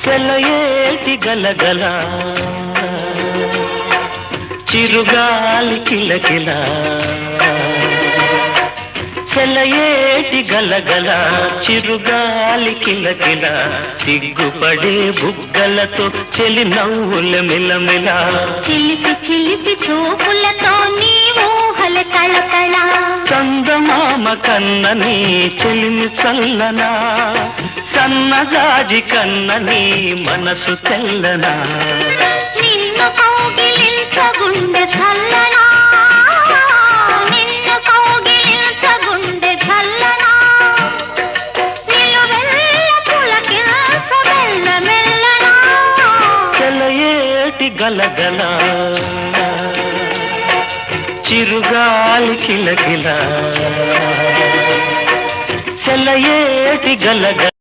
సెలయేటి గలగల చిరుగాలి కిలకిల సెలయేటి గలగల చిరుగాలి కిలకిల సిగ్గుపడే బుగ్గలతో చెలి నవ్వుల మిలమిల చిలిపి చిలిపి చూపులతో నీ ఊహల తళతళ చందమామ కన్నని చెలిమి చల్లనా సన్నజాజి కన్నని మనసు తెల్లనా నిన్ను కౌగిలించగుండె చల్లనా నిన్ను కౌగిలించగుండె చల్లనా నిలువెల్ల పులకించ మెల్ల మెల్లనా సెలయేటి గలగల చిరుగాలి కిలకిల సెలయేటి గలగల